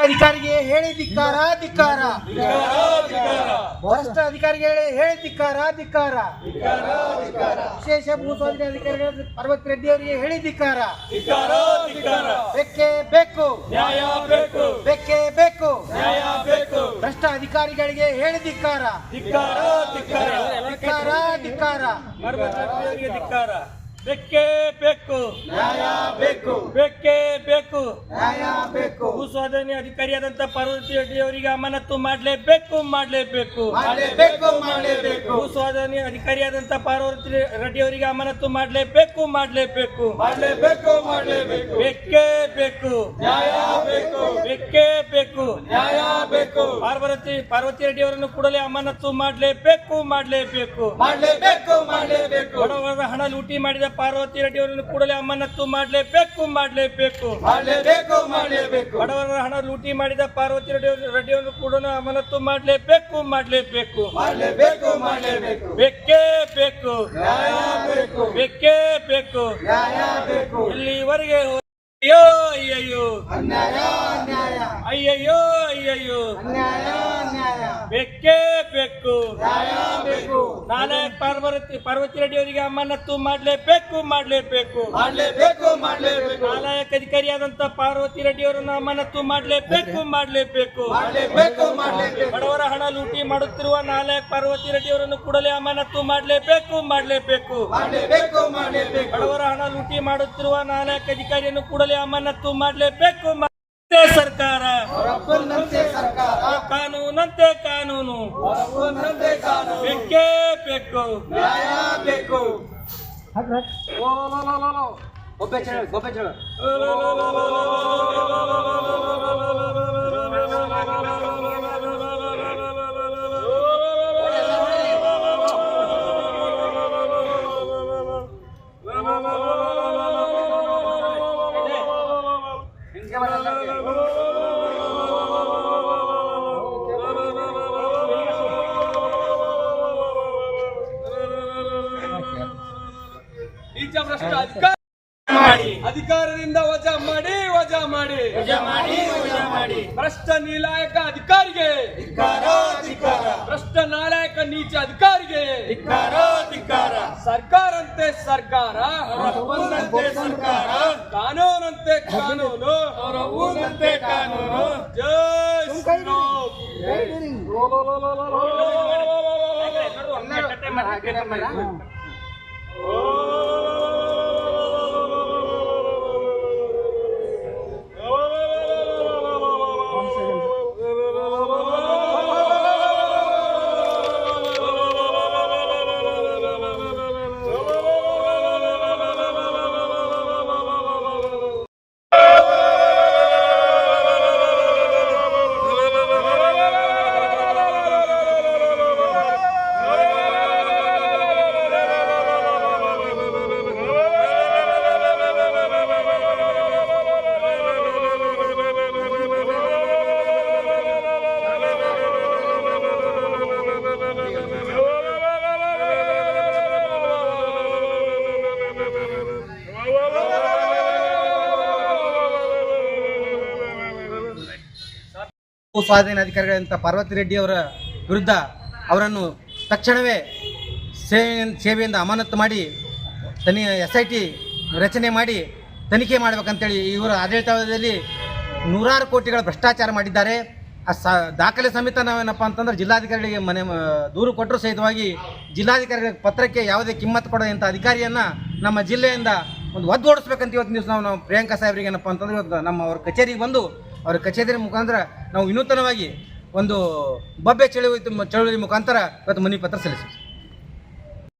ಅಧಿಕಾರಿಗೆ ಹೇಳಿ ಧಿಕ್ಕಾರ ಧಿಕ್ಕಾರ, ಭ್ರಷ್ಟ ಅಧಿಕಾರಿಗೆ ಹೇಳಿ ಧಿಕ್ಕಾರ ಧಿಕ್ಕಾರ, ವಿಶೇಷ ಭೂಸ್ವಾಧೀನ ಅಧಿಕಾರಿಗಳು ಪರ್ವತ್ ರೆಡ್ಡಿ ಅವರಿಗೆ ಹೇಳಿ ಧಿಕ್ಕಾರ. ಬೇಕೇ ಬೇಕು, ಬೇಕೇ ಬೇಕು, ಭ್ರಷ್ಟ ಅಧಿಕಾರಿಗಳಿಗೆ ಹೇಳಿ ಧಿಕ್ಕಾರ ಧಿಕ್ಕಾರ ಧಿಕ್ಕಾರ. ಬೇಕೇ ಬೇಕು, ನ್ಯಾಯ ಬೇಕು, ಬೇಕೇ ಬೇಕು, ನ್ಯಾಯ ಬೇಕು. ಭೂಸ್ವಾಧೀನ ಅಧಿಕಾರಿಯಾದಂತ ಪಾರ್ವತಿ ರೆಡ್ಡಿ ಅವರಿಗೆ ಅಮಾನತು ಮಾಡಲೇಬೇಕು ಮಾಡಲೇಬೇಕು ಮಾಡಲೇಬೇಕು ಮಾಡಲೇಬೇಕು. ಭೂಸ್ವಾಧೀನ ಅಧಿಕಾರಿಯಾದಂತ ಪಾರ್ವತಿ ರೆಡ್ಡಿ ಅವರಿಗೆ ಅಮಾನತು ಮಾಡಲೇಬೇಕು ಮಾಡಲೇಬೇಕು ಮಾಡಲೇಬೇಕು ಮಾಡಲೇಬೇಕು. ಬೇಕೇ ಬೇಕು, ನ್ಯಾಯ ಬೇಕು, ಬೇಕೇ ಬೇಕು, ನ್ಯಾಯ ಬೇಕು. ಪಾರ್ವತಿ ರೆಡ್ಡಿ ಅವರನ್ನು ಕೂಡಲೇ ಅಮಾನತು ಮಾಡಲೇಬೇಕು ಮಾಡಲೇಬೇಕು ಮಾಡಲೇಬೇಕು ಮಾಡಲೇಬೇಕು. ಬಡವರ ಹಣ ಲೂಟಿ ಮಾಡಿದ ಪಾರ್ವತಿ ರೆಡ್ಡಿ ಅವರನ್ನು ಕೂಡಲೇ ಅಮಾನತು ಮಾಡಲೇಬೇಕು ಮಾಡಲೇಬೇಕು ಮಾಡಲೇಬೇಕು ಮಾಡಲೇಬೇಕು. ಬಡವರ ಹಣ ಲೂಟಿ ಮಾಡಿದ ಪಾರ್ವತಿ ರೆಡ್ಡಿ ಅವರನ್ನು ಕೂಡ ಅಮಾನತು ಮಾಡಲೇಬೇಕು ಮಾಡಲೇಬೇಕು ಮಾಡಲೇಬೇಕು ಮಾಡಲೇಬೇಕು. ಬೇಕೇ ಬೇಕು, ನ್ಯಾಯ ಬೇಕು, ಬೇಕೇ ಬೇಕು. ನ್ಯಾಯ ಬೇಕು. ಇಲ್ಲಿವರೆಗೆ ಅಯ್ಯೋ ಅಯ್ಯಯ್ಯೋ, ಅನ್ಯಾಯ ಅನ್ಯಾಯ, ಅಯ್ಯಯ್ಯೋ ಅಯ್ಯಯ್ಯೋ, ಅನ್ಯಾಯ ಅನ್ಯಾಯ. ಬೇಕೇ ಬೇಕು, ನ್ಯಾಯ ಬೇಕು. ನಾಲಾಯಕ್ ಪಾರ್ವತಿ ರೆಡ್ಡಿ ಅವರಿಗೆ ಅಮಾನತು ಮಾಡಲೇಬೇಕು ಮಾಡಲೇಬೇಕು ಮಾಡಲೇಬೇಕು ಮಾಡಲೇಬೇಕು. ನಾಲಾಯಕ್ ಅಧಿಕಾರಿಯಾದಂತ ಪಾರ್ವತಿ ರೆಡ್ಡಿ ಅವರನ್ನು ಅಮಾನತು ಮಾಡಲೇಬೇಕು ಮಾಡಲೇಬೇಕು ಮಾಡಲೇಬೇಕು ಮಾಡಲೇಬೇಕು. ಬಡವರ ಹಣ ಲೂಟಿ ಮಾಡುತ್ತಿರುವ ನಾಲಾಯಕ್ ಪಾರ್ವತಿ ರೆಡ್ಡಿ ಅವರನ್ನು ಕೂಡಲೇ ಅಮಾನತು ಮಾಡಲೇಬೇಕು ಮಾಡಲೇಬೇಕು ಮಾಡಲೇಬೇಕು ಮಾಡಲೇಬೇಕು. ಬಡವರ ಹಣ ಲೂಟಿ ಮಾಡುತ್ತಿರುವ ನಾಲಾಯಕ್ ಅಧಿಕಾರಿಯನ್ನು ಕೂಡಲೇ ಅಮಾನತು ಮಾಡಲೇಬೇಕು. ಸರ್ಕಾರ ಅವರಪ್ಪನಂತೆ ಸರ್ಕಾರ, ಕಾನೂನಂತೆ ಕಾನೂನು, ಅವರಪ್ಪನಂತೆ ಕಾನೂನು. ಬೇಕೇ ಬೇಕು, ನ್ಯಾಯ ಬೇಕು. ನೀಚ ಭ್ರಷ್ಟ ಅಧಿಕಾರದಿಂದ ವಜಾ ಮಾಡಿ ವಜಾ ಮಾಡಿ ವಜಾ ಮಾಡಿ ವಜಾ ಮಾಡಿ. ಭ್ರಷ್ಟ ನೀಲಾಯಕ ಅಧಿಕಾರಿಗೆ ಧಿಕ್ಕಾರ ಧಿಕ್ಕಾರ, ಭ್ರಷ್ಟ ನಾಲಾಯಕ ನೀಚ ಅಧಿಕಾರಿಗೆ ಧಿಕ್ಕಾರ ಧಿಕ್ಕಾರ. ಸರ್ಕಾರಂತೆ ಸರ್ಕಾರ, ಅವರಪ್ಪನಂತೆ ಸರ್ಕಾರ, ಕಾನೂನಂತೆ ಕಾನೂನು, ಅವರಪ್ಪನಂತೆ ಕಾನೂನು. ಜೈ ಶ್ರೀರಾಮ್. ಭೂಸ್ವಾಧೀನ ಅಧಿಕಾರಿಗಳಂತ ಪಾರ್ವತಿ ರೆಡ್ಡಿ ಅವರ ವಿರುದ್ಧ ಅವರನ್ನು ತಕ್ಷಣವೇ ಸೇವೆಯಿಂದ ಅಮಾನತು ಮಾಡಿ SIT ರಚನೆ ಮಾಡಿ ತನಿಖೆ ಮಾಡಬೇಕಂತೇಳಿ ಇವರ ಆಡಳಿತಾವಧಿಯಲ್ಲಿ ನೂರಾರು ಕೋಟಿಗಳ ಭ್ರಷ್ಟಾಚಾರ ಮಾಡಿದ್ದಾರೆ. ದಾಖಲೆ ಸಮೇತ ನಾವೇನಪ್ಪ ಅಂತಂದ್ರೆ ಜಿಲ್ಲಾಧಿಕಾರಿಗಳಿಗೆ ದೂರು ಕೊಟ್ಟರು ಸಹಿತವಾಗಿ ಜಿಲ್ಲಾಧಿಕಾರಿಗಳ ಪತ್ರಕ್ಕೆ ಯಾವುದೇ ಕಿಮ್ಮತ್ತು ಕೊಡೋದಂಥ ಅಧಿಕಾರಿಯನ್ನು ನಮ್ಮ ಜಿಲ್ಲೆಯಿಂದ ಒಂದು ಒದ್ದು ಓಡಿಸ್ಬೇಕಂತ ಇವತ್ತು ದಿವಸ ನಾವು ಪ್ರಿಯಾಂಕಾ ಸಾಹೇಬ್ರಿಗೆ ಏನಪ್ಪ ಅಂತಂದ್ರೆ ಇವತ್ತು ನಮ್ಮ ಅವ್ರ ಕಚೇರಿಗೆ ಬಂದು ಅವರ ಕಚೇರಿ ಮುಖಾಂತರ ನಾವು ವಿನೂತನವಾಗಿ ಒಂದು ಬಬ್ಬೆ ಚಳುವಳಿ ಮುಖಾಂತರ ಇವತ್ತು ಮನವಿ ಪತ್ರ ಸಲ್ಲಿಸ್ತೀವಿ.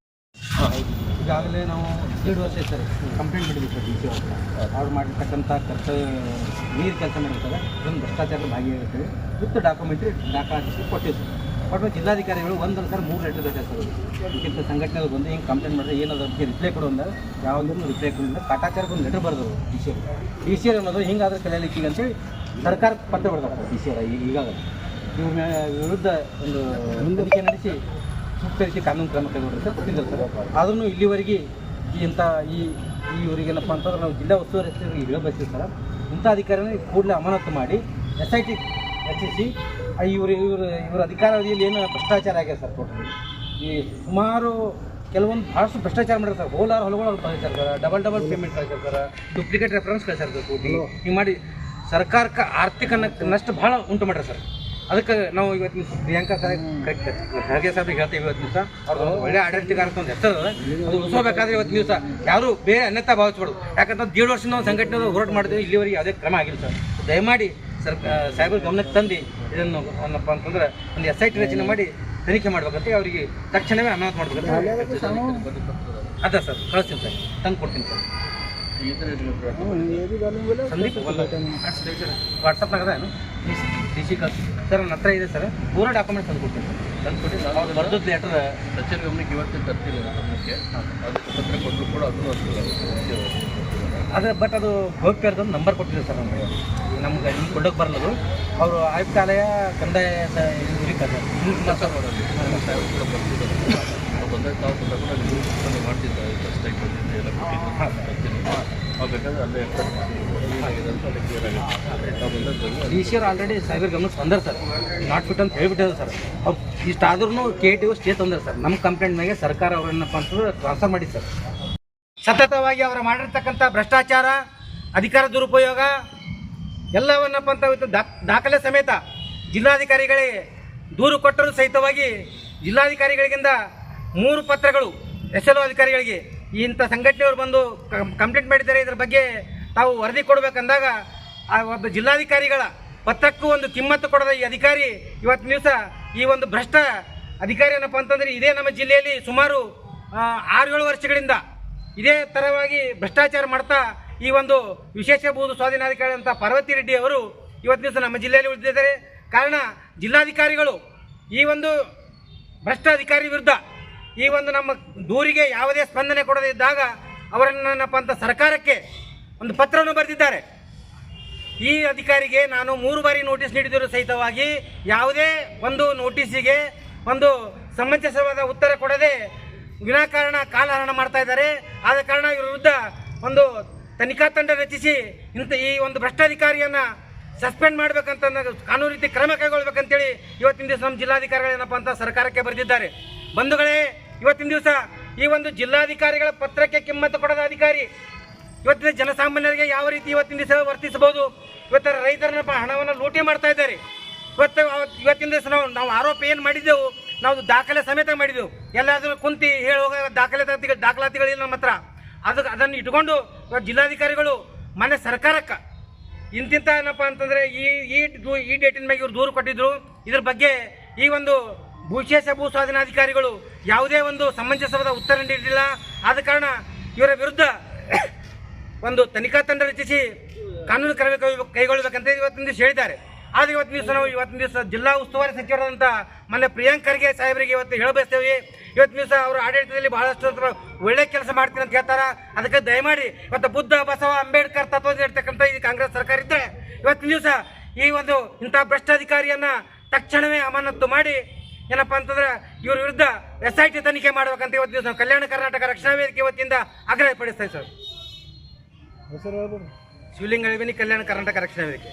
ಈಗಾಗಲೇ ನಾವು 2 ವರ್ಷ ಸರ್ ಕಂಪ್ಲೇಂಟ್ ಮಾಡಿದ್ವಿ ಸರ್ DC ಅವ್ರು ಮಾಡಿರ್ತಕ್ಕಂಥ ಕರ್ತವ್ಯ ನೀರು ಕೆಲಸ ಮಾಡಿರ್ತಾರೆ ಇದೊಂದು ಭ್ರಷ್ಟಾಚಾರದ ಭಾಗಿಯಾಗಿರ್ತದೆ ವಿತ್ ಡಾಕ್ಯುಮೆಂಟ್ರಿ ದಾಖಲಾತಿ ಕೊಟ್ಟಿದ್ದು ಬಟ್ ಜಿಲ್ಲಾಧಿಕಾರಿಗಳು ಒಂದಲ್ಲ ಸರ್ 3 ಲೆಟರ್ ಬೇಕಾದ್ರೆ ಸರ್ ಇಂಥ ಸಂಘಟನೆಗಳು ಬಂದು ಹಿಂಗೆ ಕಂಪ್ಲೇಂಟ್ ಮಾಡಿದ್ರೆ ಏನಾದ್ರು ಅದಕ್ಕೆ ರಿಪ್ಲೈ ಕೊಡು ಅಂದಾಗ ಯಾವುದನ್ನು ರಿಪ್ಲೈ ಕೊಡಲಿಲ್ಲ ಕಾಟಾಚಾರಕ್ಕೆ ಒಂದು ಲೆಟರ್ ಬರೆದವರು DC ಅನ್ನೋದು ಹಿಂಗಾದ್ರೆ ಕಲಿಯಲಿಕ್ಕೆ ಅಂತೇಳಿ ಸರ್ಕಾರಕ್ಕೆ ಪತ್ರ ಬರ್ತಾರೆ DC ಈಗಾಗಲೇ ಇವ್ರ ವಿರುದ್ಧ ಒಂದು ತನಿಖೆ ನಡೆಸಿ ಸೂಕ್ತ ರೀತಿ ಕಾನೂನು ಕ್ರಮ ಕೈಗೊಂಡಿರ್ತಾರೆ ಕೊಟ್ಟಿದ್ದಾರೆ ಸರ್. ಆದ್ರೂ ಇಲ್ಲಿವರೆಗೆ ಇವರಿಗೇನಪ್ಪ ಅಂತಂದ್ರೆ ನಾವು ಜಿಲ್ಲಾ ಉಸ್ತುವಾರಿ ಹೇಳಬಯಸ್ತೀವಿ ಸರ್, ಇಂಥ ಅಧಿಕಾರಿನ ಕೂಡಲೇ ಅಮಾನತು ಮಾಡಿ SIT ರಚಿಸಿ ಇವ್ರ ಅಧಿಕಾರಾವಧಿಯಲ್ಲಿ ಏನು ಭ್ರಷ್ಟಾಚಾರ ಆಗಿದೆ ಸರ್ ಟೋಟಲಿ ಈ ಸುಮಾರು ಕೆಲವೊಂದು ಭಾಳಷ್ಟು ಭ್ರಷ್ಟಾಚಾರ ಮಾಡ್ತಾರೆ ಸರ್ ಹೊಲಗಳು ಕಳಿಸಿರ್ತಾರೆ ಡಬಲ್ ಪೇಮೆಂಟ್ ಕಳಿಸಿರ್ತಾರೆ ಡೂಪ್ಲಿಕೇಟ್ ರೆಫರೆನ್ಸ್ ಕಳಿಸಿರ್ತಾರೆ ಕೋಟಿ ಹಿಂಗೆ ಮಾಡಿ ಸರ್ಕಾರಕ್ಕೆ ಆರ್ಥಿಕ ನಷ್ಟ ಭಾಳ ಉಂಟು ಮಾಡ್ರಿ ಸರ್. ಅದಕ್ಕೆ ನಾವು ಇವತ್ತಿನ ಪ್ರಿಯಾಂಕಾ ಖರ್ಗೆ ಸಾಹೇಬ್ರಿಗೆ ಹೇಳ್ತೀವಿ ಇವತ್ತಿನ ದಿವಸ ಅವ್ರದ್ದು ಒಳ್ಳೆ ಆಡಳಿತಗಾರ ಅಂತ ಹೆಸರು ಅದು ಉಳಿಸೋಬೇಕಾದ್ರೆ ಇವತ್ತಿನ ದಿವಸ ಯಾರು ಬೇರೆ ಅನ್ಯತಾ ಭಾವಿಸ್ಬಾರ್ದು. ಯಾಕಂದ್ರೆ 1.5 ವರ್ಷದಿಂದ ಒಂದು ಸಂಘಟನೆ ಹೋರಾಟ ಮಾಡಿದ್ವಿ, ಇಲ್ಲಿವರೆಗೆ ಯಾವುದೇ ಕ್ರಮ ಆಗಿಲ್ಲ ಸರ್. ದಯಮಾಡಿ ಸಾಹೇಬ್ರ ಗಮನಕ್ಕೆ ತಂದು ಇದನ್ನು ಏನಪ್ಪ ಅಂತಂದ್ರೆ ಒಂದು SIT ರಚನೆ ಮಾಡಿ ತನಿಖೆ ಮಾಡ್ಬೇಕಂತ ಅವರಿಗೆ ತಕ್ಷಣವೇ ಅಮಾನತು ಮಾಡ್ಬೇಕಂತ ಅದ ಸರ್. ಕಳಿಸ್ತೀನಿ ಸರ್, ತಂದು ಕೊಡ್ತೀನಿ ಸರ್. ಸಂದೀಪ್ ವಾಟ್ಸಪ್ನಾಗ ಅದೇನು DC ಕಳಿಸಿ ಸರ್, ನನ್ನ ಹತ್ರ ಇದೆ ಸರ್. ಪೂರ ಡಾಕ್ಯುಮೆಂಟ್ ತಂದು ಕೊಡ್ತೀನಿ ಸರ್. ತಂದ್ಕೊಟ್ಟು ನಾವು ಬರ್ದದ್ದು ಲೆಟರ್ ಸಚಿವ ಗಮನಕ್ಕೆ ಇವತ್ತೇ ತರ್ತಿಲ್ಲ ಗಮನಕ್ಕೆ, ಅದಕ್ಕೆ ಪತ್ರ ಕೊಟ್ಟರು ಕೂಡ ಅದೇ ಬಟ್ ಅದು ಗೌಪ್ಯರ್ದು ನಂಬರ್ ಕೊಟ್ಟಿದೆ ಸರ್ ನಮಗೆ. ನಮ್ಗೆ ಹಿಂಗೆ ಕೊಡೋಕೆ ಬರಲ್ಲದು. ಅವರು ಆಯುಕ್ತಾಲಯ ಕಂದಾಯ ಇವ್ರಿಗೆ ಬಂದಾಗ ತಾವು ಕೂಡ ಮಾಡ್ತಿದ್ದ ಎಲ್ಲ ಕೊಟ್ಟಿದ್ದು ಬೇಕಾದ್ರೆ ಅಲ್ಲೇ ಏನಾಗಿದೆ ಅಂತ ಅಲ್ಲಿ ಕ್ಲಿಯರ್ ಆಗುತ್ತೆ. ತಾವು ಬಂದಾಗ DC ಅವ್ರು ಆಲ್ರೆಡಿ ಸಾಹೇಬ್ರ ಗಮನಕ್ಕೆ ತಂದಾರೆ ಸರ್, ನಾಟ್ ಫಿಟ್ ಅಂತ ಹೇಳ್ಬಿಟ್ಟಿದ್ದಾರೆ ಸರ್. ಅವ್ರು ಇಷ್ಟಾದ್ರೂ KTO ಸ್ಟೇ ತಂದಾರೆ ಸರ್. ನಮ್ಮ ಕಂಪ್ಲೇಂಟ್ ಮೇಲೆ ಸರ್ಕಾರ ಅವ್ರನ್ನಪ್ಪ ಅಂತಂದ್ರೆ ಟ್ರಾನ್ಸ್ಫರ್ ಮಾಡಿ ಸರ್. ಸತತವಾಗಿ ಅವರು ಮಾಡಿರ್ತಕ್ಕಂಥ ಭ್ರಷ್ಟಾಚಾರ, ಅಧಿಕಾರ ದುರುಪಯೋಗ ಎಲ್ಲವನ್ನಪ್ಪ ಅಂತ ಇವತ್ತು ದಾಖಲೆ ಸಮೇತ ಜಿಲ್ಲಾಧಿಕಾರಿಗಳಿಗೆ ದೂರು ಕೊಟ್ಟರೂ ಸಹಿತವಾಗಿ ಜಿಲ್ಲಾಧಿಕಾರಿಗಳಿಗಿಂದ 3 ಪತ್ರಗಳು SLO ಅಧಿಕಾರಿಗಳಿಗೆ ಇಂಥ ಸಂಘಟನೆಯವರು ಬಂದು ಕಂಪ್ಲೇಂಟ್ ಮಾಡಿದ್ದಾರೆ, ಇದರ ಬಗ್ಗೆ ತಾವು ವರದಿ ಕೊಡಬೇಕಂದಾಗ ಆ ಒಬ್ಬ ಜಿಲ್ಲಾಧಿಕಾರಿಗಳ ಪತ್ರಕ್ಕೂ ಒಂದು ಕಿಮ್ಮತ್ತು ಕೊಡದ ಈ ಅಧಿಕಾರಿ ಇವತ್ತಿನ ದಿವಸ ಈ ಒಂದು ಭ್ರಷ್ಟ ಅಧಿಕಾರಿ ಏನಪ್ಪ ಅಂತಂದರೆ ಇದೇ ನಮ್ಮ ಜಿಲ್ಲೆಯಲ್ಲಿ ಸುಮಾರು 6-7 ವರ್ಷಗಳಿಂದ ಇದೇ ಥರವಾಗಿ ಭ್ರಷ್ಟಾಚಾರ ಮಾಡ್ತಾ ಈ ಒಂದು ವಿಶೇಷ ಭೂ ಸ್ವಾಧೀನಾಧಿಕಾರಿ ಅಂತ ಪಾರ್ವತಿ ರೆಡ್ಡಿ ಅವರು ಇವತ್ತಿನ ದಿವಸ ನಮ್ಮ ಜಿಲ್ಲೆಯಲ್ಲಿ ಉಳಿದಿದ್ದಾರೆ. ಕಾರಣ ಜಿಲ್ಲಾಧಿಕಾರಿಗಳು ಈ ಒಂದು ಭ್ರಷ್ಟ ಅಧಿಕಾರಿ ವಿರುದ್ಧ ಈ ಒಂದು ನಮ್ಮ ದೂರಿಗೆ ಯಾವುದೇ ಸ್ಪಂದನೆ ಕೊಡದೇ ಇದ್ದಾಗ ಅವರನ್ನಪ್ಪ ಅಂತ ಸರ್ಕಾರಕ್ಕೆ ಒಂದು ಪತ್ರವನ್ನು ಬರೆದಿದ್ದಾರೆ. ಈ ಅಧಿಕಾರಿಗೆ ನಾನು 3 ಬಾರಿ ನೋಟಿಸ್ ನೀಡಿದರೂ ಸಹಿತವಾಗಿ ಯಾವುದೇ ಒಂದು ನೋಟಿಸಿಗೆ ಒಂದು ಸಮಂಜಸವಾದ ಉತ್ತರ ಕೊಡದೆ ವಿನಾಕಾರಣ ಕಾಲಹರಣ ಮಾಡ್ತಾ ಇದ್ದಾರೆ. ಆದ ಕಾರಣ ಇವರ ವಿರುದ್ಧ ಒಂದು ತನಿಖಾ ತಂಡ ರಚಿಸಿ ಈ ಒಂದು ಭ್ರಷ್ಟಾಧಿಕಾರಿಯನ್ನು ಸಸ್ಪೆಂಡ್ ಮಾಡಬೇಕಂತ ಕಾನೂನು ರೀತಿ ಕ್ರಮ ಕೈಗೊಳ್ಬೇಕಂತೇಳಿ ಇವತ್ತಿನ ದಿವಸ ನಮ್ಮ ಜಿಲ್ಲಾಧಿಕಾರಿಗಳು ಏನಪ್ಪ ಅಂತ ಸರ್ಕಾರಕ್ಕೆ ಬರೆದಿದ್ದಾರೆ. ಬಂಧುಗಳೇ, ಇವತ್ತಿನ ದಿವಸ ಈ ಒಂದು ಜಿಲ್ಲಾಧಿಕಾರಿಗಳ ಪತ್ರಕ್ಕೆ ಕಿಮ್ಮತ್ತು ಕೊಡದ ಅಧಿಕಾರಿ ಇವತ್ತಿನ ಜನಸಾಮಾನ್ಯರಿಗೆ ಯಾವ ರೀತಿ ಇವತ್ತಿನ ದಿವಸ ವರ್ತಿಸಬಹುದು? ಇವತ್ತರ ರೈತರ ಹಣವನ್ನು ಲೂಟಿ ಮಾಡ್ತಾ ಇದ್ದಾರೆ. ಇವತ್ತಿನ ದಿವಸ ನಾವು ಆರೋಪ ಏನು ಮಾಡಿದ್ದೆವು, ನಾವು ದಾಖಲೆ ಸಮೇತ ಮಾಡಿದೆವು. ಎಲ್ಲಾದರೂ ಕುಂತಿ ಹೇಳುವಾಗ ದಾಖಲಾತಿಗಳಿಲ್ಲ ನಮ್ಮ ಹತ್ರ. ಅದನ್ನು ಇಟ್ಕೊಂಡು ಜಿಲ್ಲಾಧಿಕಾರಿಗಳು ಮನೆ ಸರ್ಕಾರಕ್ಕೆ ಇಂತಿಂತ ಏನಪ್ಪ ಅಂತಂದರೆ ಈ ಡೇಟಿನ ಮೇಲೆ ಇವರು ದೂರು ಕೊಟ್ಟಿದ್ರು. ಇದ್ರ ಬಗ್ಗೆ ಈ ಒಂದು ವಿಶೇಷ ಭೂ ಸ್ವಾಧೀನಾಧಿಕಾರಿಗಳು ಯಾವುದೇ ಒಂದು ಸಮಂಜಸವಾದ ಉತ್ತರ ನೀಡಿಲ್ಲ. ಆದ ಕಾರಣ ಇವರ ವಿರುದ್ಧ ಒಂದು ತನಿಖಾ ತಂಡ ರಚಿಸಿ ಕಾನೂನು ಕ್ರಮ ಕೈಗೊಳ್ಳಬೇಕಂತ ಇವತ್ತಿನ ದಿವಸ ಹೇಳಿದ್ದಾರೆ. ಆದರೆ ಇವತ್ತಿನ ದಿವಸ ಜಿಲ್ಲಾ ಉಸ್ತುವಾರಿ ಸಚಿವರಾದಂಥ ಮೊನ್ನೆ ಪ್ರಿಯಾಂಕ್ ಖರ್ಗೆ ಸಾಹೇಬರಿಗೆ ಇವತ್ತು ಹೇಳಬಯಸ್ತೇವೆ. ಇವತ್ತಿನ ದಿವಸ ಅವರು ಆಡಳಿತದಲ್ಲಿ ಬಹಳಷ್ಟು ಒಳ್ಳೆ ಕೆಲಸ ಮಾಡ್ತೀನಿ ಅಂತ ಹೇಳ್ತಾರೆ. ಅದಕ್ಕೆ ದಯಮಾಡಿ ಇವತ್ತು ಬುದ್ಧ, ಬಸವ, ಅಂಬೇಡ್ಕರ್ ತತ್ವದಲ್ಲಿ ಇರ್ತಕ್ಕಂಥ ಈ ಕಾಂಗ್ರೆಸ್ ಸರ್ಕಾರ ಇದ್ದರೆ ಇವತ್ತಿನ ದಿವಸ ಈ ಒಂದು ಇಂಥ ಭ್ರಷ್ಟಾಧಿಕಾರಿಯನ್ನು ತಕ್ಷಣವೇ ಅಮಾನತು ಮಾಡಿ ಏನಪ್ಪ ಅಂತಂದ್ರೆ ಇವ್ರ ವಿರುದ್ಧ SIT ತನಿಖೆ ಮಾಡಬೇಕಂತ ಇವತ್ತಿನ ದಿವಸ ಕಲ್ಯಾಣ ಕರ್ನಾಟಕ ರಕ್ಷಣಾ ವೇದಿಕೆ ವತಿಯಿಂದ ಆಗ್ರಹ ಪಡಿಸ್ತಾ ಸರ್. ಶಿವಲಿಂಗ ಕಲ್ಯಾಣ ಕರ್ನಾಟಕ ರಕ್ಷಣಾ ವೇದಿಕೆ.